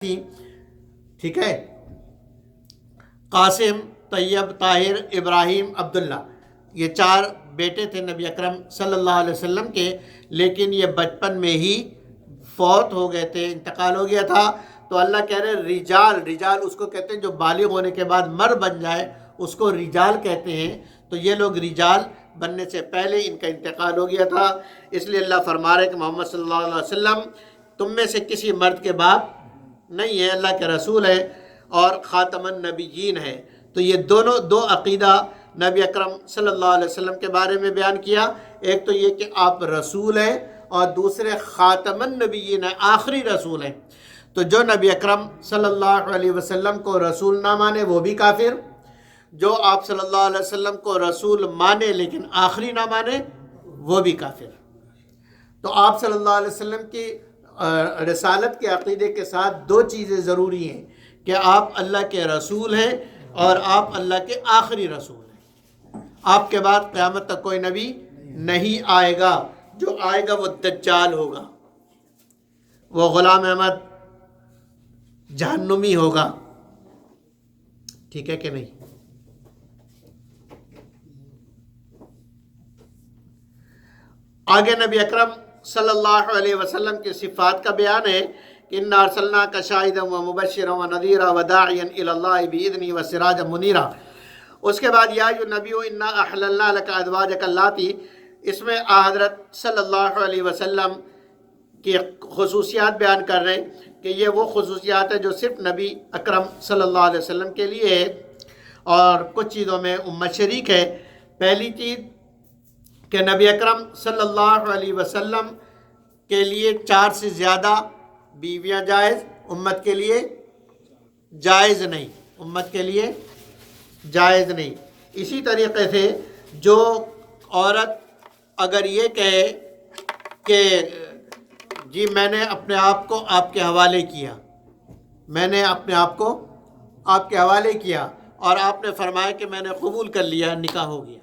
تھی، ٹھیک ہے، قاسم، طیب، طاہر، ابراہیم، عبداللہ، یہ 4 بیٹے تھے نبی اکرم صلی اللہ علیہ وسلم کے، لیکن یہ بچپن میں ہی فوت ہو گئے تھے، انتقال ہو گیا تھا۔ تو اللہ کہہ رہے رجال، رجال اس کو کہتے ہیں جو بالغ ہونے کے بعد مرد بن جائے، اس کو رجال کہتے ہیں۔ تو یہ لوگ رجال بننے سے پہلے ان کا انتقال ہو گیا تھا، اس لیے اللہ فرما رہے کہ محمد صلی اللہ علیہ وسلم تم میں سے کسی مرد کے باپ نہیں ہے، اللہ کے رسول ہے اور خاتم النبیین ہے۔ تو یہ دو عقیدہ نبی اکرم صلی اللہ علیہ وسلم کے بارے میں بیان کیا، ایک تو یہ کہ آپ رسول ہیں اور دوسرے خاتم النبیین ہیں، آخری رسول ہیں۔ تو جو نبی اکرم صلی اللہ علیہ وسلم کو رسول نہ مانے وہ بھی کافر، جو آپ صلی اللہ علیہ وسلم کو رسول مانے لیکن آخری نہ مانے وہ بھی کافر۔ تو آپ صلی اللہ علیہ وسلم کی رسالت کے عقیدے کے ساتھ 2 چیزیں ضروری ہیں کہ آپ اللہ کے رسول ہیں اور آپ اللہ کے آخری رسول ہیں۔ آپ کے بعد قیامت تک کوئی نبی نہیں آئے گا، جو آئے گا وہ دجال ہوگا، وہ غلام احمد جہنمی ہوگا، ٹھیک ہے کہ نہیں؟ آگے نبی اکرم صلی اللہ علیہ وسلم کی صفات کا بیان ہے کہ اِنَّا أَرْسَلْنَاكَ شَاهِدًا وَمُبَشِّرًا وَنَذِيرًا وَدَاعِيًا إِلَى اللَّهِ بِإِذْنِهِ وَسِرَاجًا مُنِيرًا۔ اس کے بعد یا ایھا النبی اِنَّا أَحْلَلْنَا لَكَ أَزْوَاجَكَ اللَّاتِي، اس میں حضرت صلی اللہ علیہ وسلم کی خصوصیات بیان کر رہے ہیں کہ یہ وہ خصوصیات ہیں جو صرف نبی اکرم صلی اللہ علیہ وسلم کے لیے ہے، اور کچھ چیزوں میں امت شریک ہے۔ پہلی چیز کہ نبی اکرم صلی اللہ علیہ وسلم کے لیے 4 سے زیادہ بیویاں جائز، امت کے لیے جائز نہیں، امت کے لیے جائز نہیں۔ اسی طریقے سے جو عورت اگر یہ کہے کہ جی میں نے اپنے آپ کو آپ کے حوالے کیا، میں نے اپنے آپ کو آپ کے حوالے کیا اور آپ نے فرمایا کہ میں نے قبول کر لیا، نکاح ہو گیا،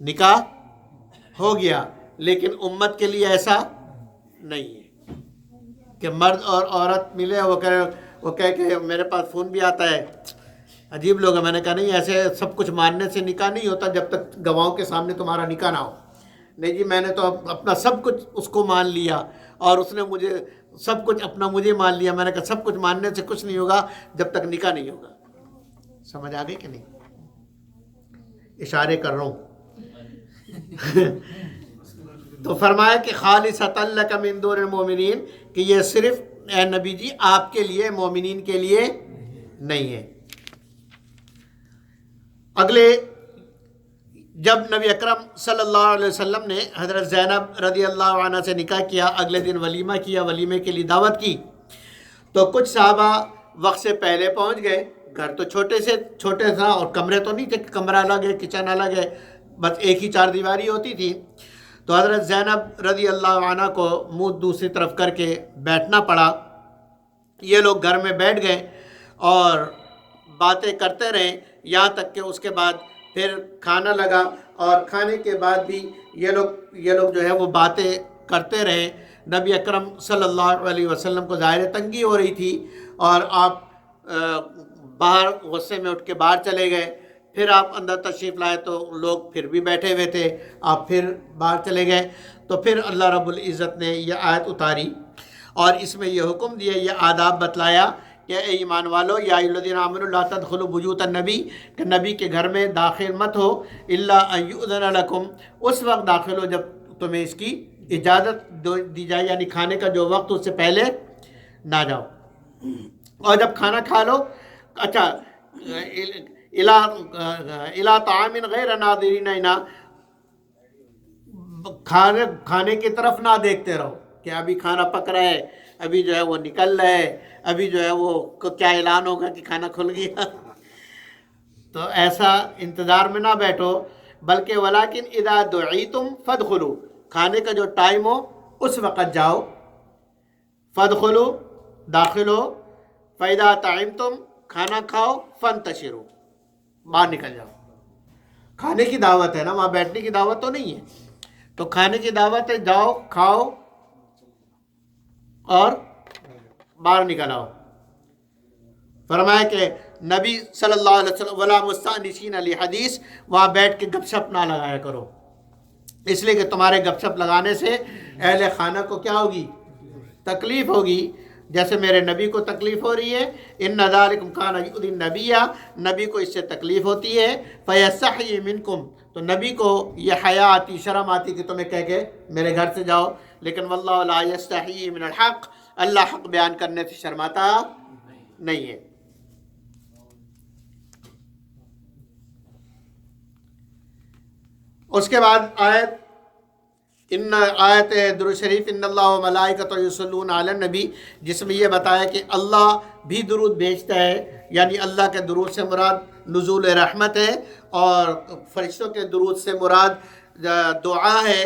نکاح ہو گیا، لیکن امت کے لیے ایسا نہیں ہے کہ مرد اور عورت ملے، وہ کہے کہ میرے پاس فون بھی آتا ہے، عجیب لوگ ہیں۔ میں نے کہا نہیں، ایسے سب کچھ ماننے سے نکاح نہیں ہوتا جب تک گواہوں کے سامنے تمہارا نکاح نہ ہو۔ نہیں جی میں نے تو اپنا سب کچھ اس کو مان لیا اور اس نے مجھے سب کچھ اپنا مجھے مان لیا۔ میں نے کہا سب کچھ ماننے سے کچھ نہیں ہوگا جب تک نکاح نہیں ہوگا۔ سمجھ آ گئی کہ نہیں؟ اشارے کر رہا ہوں۔ تو فرمایا کہ خالصۃ لک من دون المؤمنین، کہ یہ صرف اے نبی جی آپ کے لیے، مومنین کے لیے نہیں ہے۔ اگلے جب نبی اکرم صلی اللہ علیہ وسلم نے حضرت زینب رضی اللہ عنہ سے نکاح کیا، اگلے دن ولیمہ کیا، ولیمے کے لیے دعوت کی، تو کچھ صحابہ وقت سے پہلے پہنچ گئے۔ گھر تو چھوٹے تھا اور کمرے تو نہیں تھے، کمرہ الگ ہے، کچن الگ ہے، بس ایک ہی 4 دیواری ہوتی تھی۔ تو حضرت زینب رضی اللہ عنہ کو منہ دوسری طرف کر کے بیٹھنا پڑا۔ یہ لوگ گھر میں بیٹھ گئے اور باتیں کرتے رہے، یہاں تک کہ اس کے بعد پھر کھانا لگا، اور کھانے کے بعد بھی یہ لوگ جو ہے وہ باتیں کرتے رہے۔ نبی اکرم صلی اللہ علیہ وسلم کو ظاہر تنگی ہو رہی تھی اور آپ باہر غصے میں اٹھ کے باہر چلے گئے۔ پھر آپ اندر تشریف لائے تو لوگ پھر بھی بیٹھے ہوئے تھے، آپ پھر باہر چلے گئے۔ تو پھر اللہ رب العزت نے یہ آیت اتاری اور اس میں یہ حکم دیا، یہ آداب بتلایا کہ اے ایمان والو، یا ایھا الذین آمنوا لا تدخلوا بیوت النبی، کہ نبی کے گھر میں داخل مت ہو، الا ان یؤذن لکم، اس وقت داخل ہو جب تمہیں اس کی اجازت دی جائے، یعنی کھانے کا جو وقت اس سے پہلے نہ جاؤ، اور جب کھانا کھا لو، اچھا الی طعام غیر ناظرین اناہ، کھانے کی طرف نہ دیکھتے رہو کہ ابھی کھانا پک رہا ہے، ابھی جو ہے وہ نکل رہا ہے، ابھی جو ہے وہ کیا اعلان ہوگا کہ کھانا کھل گیا۔ تو ایسا انتظار میں نہ بیٹھو، بلکہ ولیکن اذا دعیتم فادخلوا، کھانے کا جو ٹائم ہو اس وقت جاؤ، فادخلوا داخل ہو، فاذا طعمتم کھانا کھاؤ، فانتشروا باہر نکل جاؤ۔ کھانے کی دعوت ہے نا، وہاں بیٹھنے کی دعوت تو نہیں ہے، تو کھانے کی دعوت ہے، جاؤ کھاؤ اور باہر نکل آؤ۔ فرمایا کہ نبی صلی اللہ علیہ وسلم ولا مستانسین علی حدیث، وہاں بیٹھ کے گپ شپ نہ لگایا کرو، اس لیے کہ تمہارے گپ شپ لگانے سے اہل خانہ کو کیا ہوگی؟ تکلیف ہوگی، جیسے میرے نبی کو تکلیف ہو رہی ہے۔ ان ذالکم کان یؤذی النبی، نبی کو اس سے تکلیف ہوتی ہے۔ فیستحیی منکم، تو نبی کو یہ حیا آتی، شرم آتی کہ تمہیں کہہ کے میرے گھر سے جاؤ، لیکن واللہ لا یستحیی من الحق، اللہ حق بیان کرنے سے شرماتا نہیں ہے۔ اس کے بعد آیت درود شریف ان اللہ و ملائکۃ یصلون علی النبی، جس میں یہ بتایا کہ اللہ بھی درود بھیجتا ہے، یعنی اللہ کے درود سے مراد نزول رحمت ہے، اور فرشتوں کے درود سے مراد دعا ہے،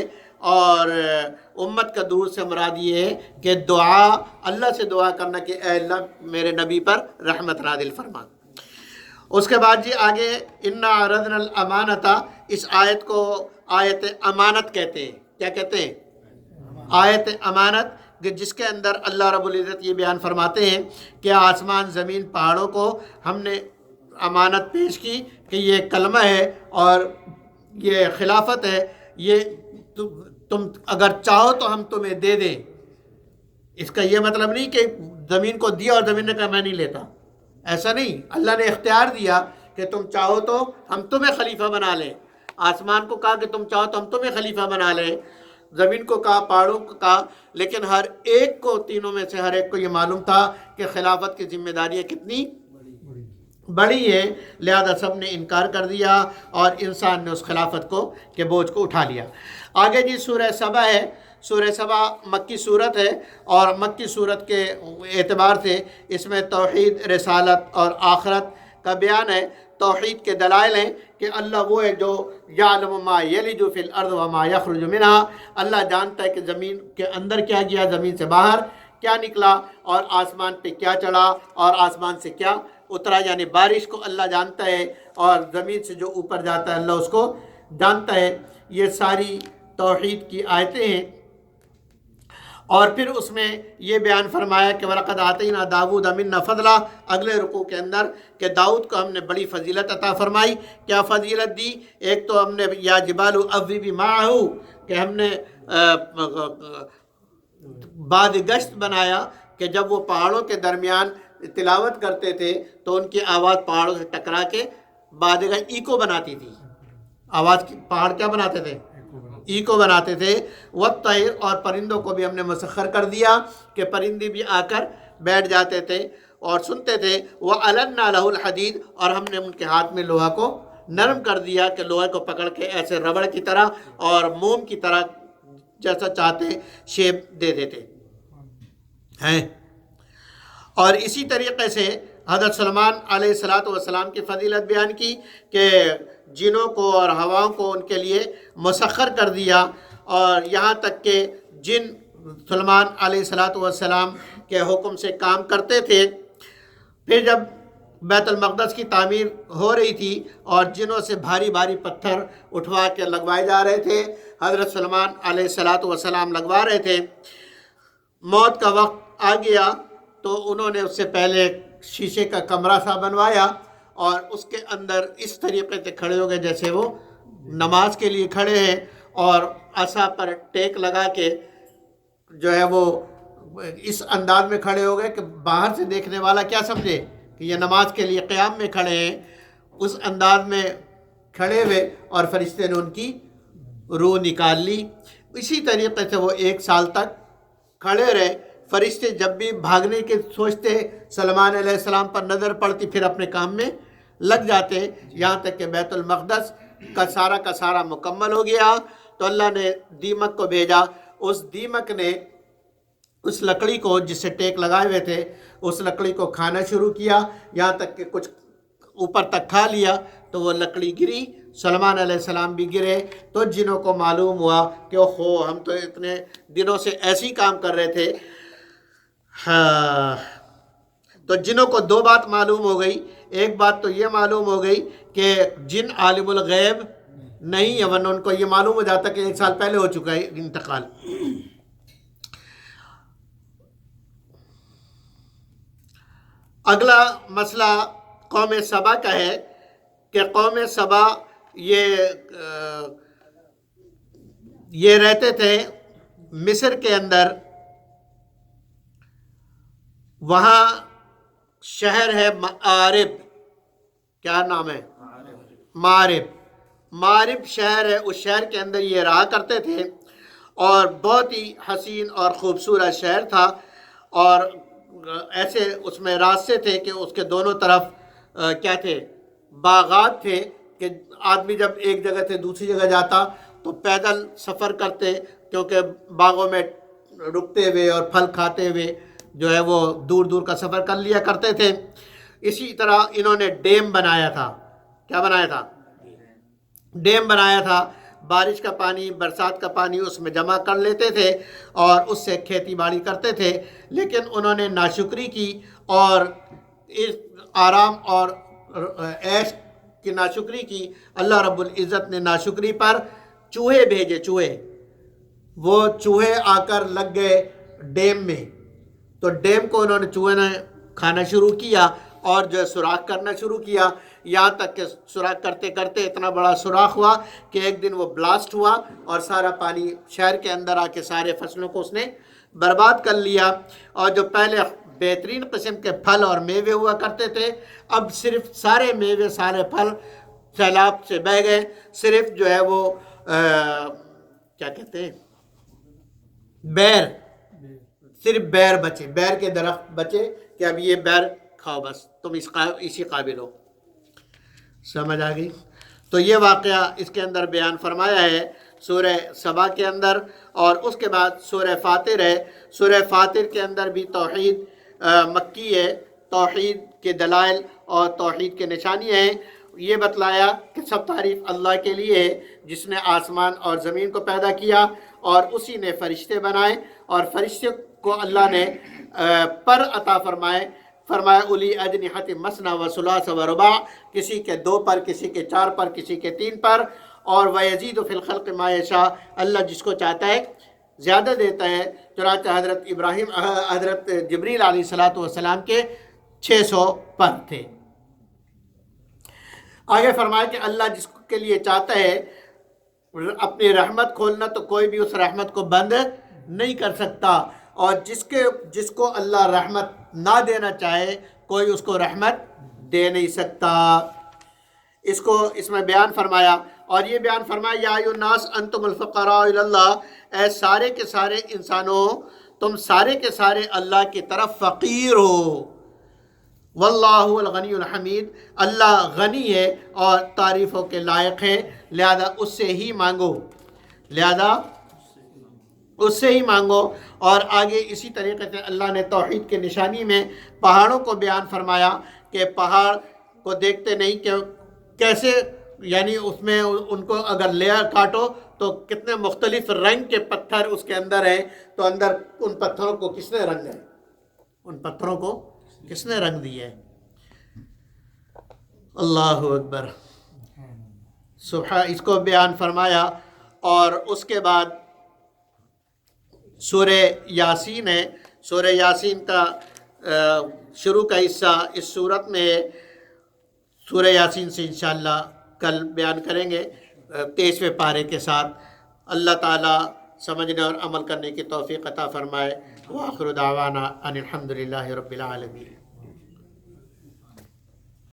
اور امت کا درود سے مراد یہ ہے کہ دعا، اللہ سے دعا کرنا کہ اے اللہ میرے نبی پر رحمت نازل فرما۔ اس کے بعد جی آگے انا عرضنا الامانۃ، اس آیت کو آیت امانت کہتے ہیں۔ کیا کہتے ہیں؟ آیت امانت، جس کے اندر اللہ رب العزت یہ بیان فرماتے ہیں کہ آسمان زمین پہاڑوں کو ہم نے امانت پیش کی کہ یہ کلمہ ہے اور یہ خلافت ہے، یہ تم اگر چاہو تو ہم تمہیں دے دیں۔ اس کا یہ مطلب نہیں کہ زمین کو دیا اور زمین نے کہا میں نہیں لیتا، ایسا نہیں، اللہ نے اختیار دیا کہ تم چاہو تو ہم تمہیں خلیفہ بنا لیں۔ آسمان کو کہا کہ تم چاہو تو ہم تمہیں خلیفہ بنا لیں، زمین کو کہا، پہاڑوں کو کہا، لیکن ہر ایک کو، تینوں میں سے ہر ایک کو یہ معلوم تھا کہ خلافت کی ذمہ داریاں کتنی بڑی ہے، لہذا سب نے انکار کر دیا اور انسان نے اس خلافت کو کے بوجھ کو اٹھا لیا۔ آگے جی سورہ سبا ہے۔ سورہ سبا مکی صورت ہے، اور مکی صورت کے اعتبار سے اس میں توحید، رسالت اور آخرت کا بیان ہے۔ توحید کے دلائل ہیں کہ اللہ وہ ہے جو یعلم ما یلج فی الارض وما یخرج منہا، اللہ جانتا ہے کہ زمین کے اندر کیا گیا، زمین سے باہر کیا نکلا، اور آسمان پہ کیا چڑھا اور آسمان سے کیا اترا، یعنی بارش کو اللہ جانتا ہے، اور زمین سے جو اوپر جاتا ہے اللہ اس کو جانتا ہے۔ یہ ساری توحید کی آیتیں ہیں۔ اور پھر اس میں یہ بیان فرمایا کہ وَلَقَدْ آتَيْنَا دَاوُودَ مِنَّا فَضْلًا، اگلے رکوع کے اندر کہ داؤد کو ہم نے بڑی فضیلت عطا فرمائی۔ کیا فضیلت دی؟ ایک تو ہم نے یا جبال اوّبی معه، کہ ہم نے باد گشت بنایا کہ جب وہ پہاڑوں کے درمیان تلاوت کرتے تھے تو ان کی آواز پہاڑوں سے ٹکرا کے باد گشت ایکو بناتی تھی۔ آواز کی پہاڑ کیا بناتے تھے؟ ایکو بناتے تھے۔ والطیر، اور پرندوں کو بھی ہم نے مسخر کر دیا کہ پرندے بھی آ کر بیٹھ جاتے تھے اور سنتے تھے۔ وَأَلَنَّا لَهُ الْحَدِيدَ، اور ہم نے ان کے ہاتھ میں لوہا کو نرم کر دیا کہ لوہے کو پکڑ کے ایسے ربڑ کی طرح اور موم کی طرح جیسا چاہتے شیپ دے دیتے ہیں۔ اور اسی طریقے سے حضرت سلمان علیہ السلام کی فضیلت بیان کی کہ جنوں کو اور ہواؤں کو ان کے لیے مسخر کر دیا، اور یہاں تک کہ جن سلمان علیہ السلام کے حکم سے کام کرتے تھے۔ پھر جب بیت المقدس کی تعمیر ہو رہی تھی اور جنوں سے بھاری بھاری پتھر اٹھوا کے لگوائے جا رہے تھے، حضرت سلمان علیہ السلام لگوا رہے تھے۔ موت کا وقت آ گیا تو انہوں نے اس سے پہلے شیشے کا کمرہ سا بنوایا، اور اس کے اندر اس طریقے سے کھڑے ہو گئے جیسے وہ نماز کے لیے کھڑے ہیں، اور عصا پر ٹیک لگا کے جو ہے وہ اس انداز میں کھڑے ہو گئے کہ باہر سے دیکھنے والا کیا سمجھے کہ یہ نماز کے لیے قیام میں کھڑے ہیں۔ اس انداز میں کھڑے ہوئے اور فرشتے نے ان کی روح نکال لی۔ اسی طریقے سے وہ 1 سال تک کھڑے رہے۔ فرشتے جب بھی بھاگنے کے سوچتے سلمان علیہ السلام پر نظر پڑتی پھر اپنے کام میں لگ جاتے، یہاں تک کہ بیت المقدس کا سارا مکمل ہو گیا تو اللہ نے دیمک کو بھیجا۔ اس دیمک نے اس لکڑی کو جس سے ٹیک لگائے ہوئے تھے اس لکڑی کو کھانا شروع کیا، یہاں تک کہ کچھ اوپر تک کھا لیا تو وہ لکڑی گری، سلمان علیہ السلام بھی گرے۔ تو جنوں کو معلوم ہوا کہ اوہو ہم تو اتنے دنوں سے ایسی کام کر رہے تھے۔ تو جنوں کو 2 بات معلوم ہو گئی۔ ایک بات تو یہ معلوم ہو گئی کہ جن عالم الغیب نہیں ہے، ورنہ ان کو یہ معلوم ہو جاتا کہ 1 سال پہلے ہو چکا ہے انتقال۔ اگلا مسئلہ قوم سبا کا ہے کہ قوم سبا یہ رہتے تھے مصر کے اندر. وہاں شہر ہے معارب. کیا نام ہے؟ معارب شہر ہے. اس شہر کے اندر یہ رہا کرتے تھے اور بہت ہی حسین اور خوبصورت شہر تھا. اور ایسے اس میں راستے تھے کہ اس کے دونوں طرف کیا تھے؟ باغات تھے کہ آدمی جب ایک جگہ سے دوسری جگہ جاتا تو پیدل سفر کرتے، کیونکہ باغوں میں رکتے ہوئے اور پھل کھاتے ہوئے جو ہے وہ دور دور کا سفر کر لیا کرتے تھے. اسی طرح انہوں نے ڈیم بنایا تھا. کیا بنایا تھا؟ ڈیم بنایا تھا. بارش کا پانی، برسات کا پانی اس میں جمع کر لیتے تھے اور اس سے کھیتی باڑی کرتے تھے. لیکن انہوں نے ناشکری کی اور آرام اور عیش کی ناشکری کی. اللہ رب العزت نے ناشکری پر چوہے بھیجے. وہ چوہے آ کر لگ گئے ڈیم میں. تو ڈیم کو انہوں نے چوہے نے کھانا شروع کیا اور جو ہے سوراخ کرنا شروع کیا. یہاں تک کہ سوراخ کرتے کرتے اتنا بڑا سوراخ ہوا کہ ایک دن وہ بلاسٹ ہوا اور سارا پانی شہر کے اندر آ کے سارے فصلوں کو اس نے برباد کر لیا. اور جو پہلے بہترین قسم کے پھل اور میوے ہوا کرتے تھے، اب صرف سارے میوے سارے پھل سیلاب سے بہہ گئے. صرف جو ہے وہ کیا کہتے ہیں، بیر، صرف بیر بچے، بیر کے درخت بچے کہ اب یہ بیر کھاؤ، بس تم اسی قابل ہو. سمجھ آ گئی؟ تو یہ واقعہ اس کے اندر بیان فرمایا ہے سورہ سبا کے اندر. اور اس کے بعد سورہ فاطر ہے. سورہ فاطر کے اندر بھی توحید مکی ہے. توحید کے دلائل اور توحید کے نشانیاں ہیں. یہ بتلایا کہ سب تعریف اللہ کے لیے ہے جس نے آسمان اور زمین کو پیدا کیا اور اسی نے فرشتے بنائے اور فرشتے کو اللہ نے پر عطا فرمایا اولی اجنحۃ مثنی و ثلاث و رباع، کسی کے 2 پر، کسی کے 4 پر، کسی کے 3 پر. اور وَيَزِيدُ فِي الْخَلْقِ مَا يَشَاءُ، اللہ جس کو چاہتا ہے زیادہ دیتا ہے. چنانچہ حضرت جبریل علیہ السلام کے 600 پر تھے. آگے فرمایا کہ اللہ جس کے لیے چاہتا ہے اپنی رحمت کھولنا تو کوئی بھی اس رحمت کو بند نہیں کر سکتا، اور جس کو اللہ رحمت نہ دینا چاہے کوئی اس کو رحمت دے نہیں سکتا. اس میں بیان فرمایا. اور یہ بیان فرمایا یا ایھا الناس انتم الفقراء الی اللہ، اے سارے کے سارے انسانوں، تم سارے کے سارے اللہ کی طرف فقیر ہو. واللہ الغنی الحمید، اللہ غنی ہے اور تعریفوں کے لائق ہے، لہذا اس سے ہی مانگو. اور آگے اسی طریقے سے اللہ نے توحید کے نشانی میں پہاڑوں کو بیان فرمایا کہ پہاڑ کو دیکھتے نہیں کہ کیسے، یعنی اس میں ان کو اگر لیئر کاٹو تو کتنے مختلف رنگ کے پتھر اس کے اندر ہیں. تو اندر ان پتھروں کو کس نے رنگ دیے؟ اللہ اکبر. اس کو بیان فرمایا. اور اس کے بعد سورہ یاسین ہے. سورہ یاسین کا شروع کا حصہ اس صورت میں ہے. سورہ یاسین سے انشاءاللہ کل بیان کریں گے 23ویں پارے کے ساتھ. اللہ تعالیٰ سمجھنے اور عمل کرنے کی توفیق عطا فرمائے. وآخر دعوانا ان الحمد للہ رب العالمین.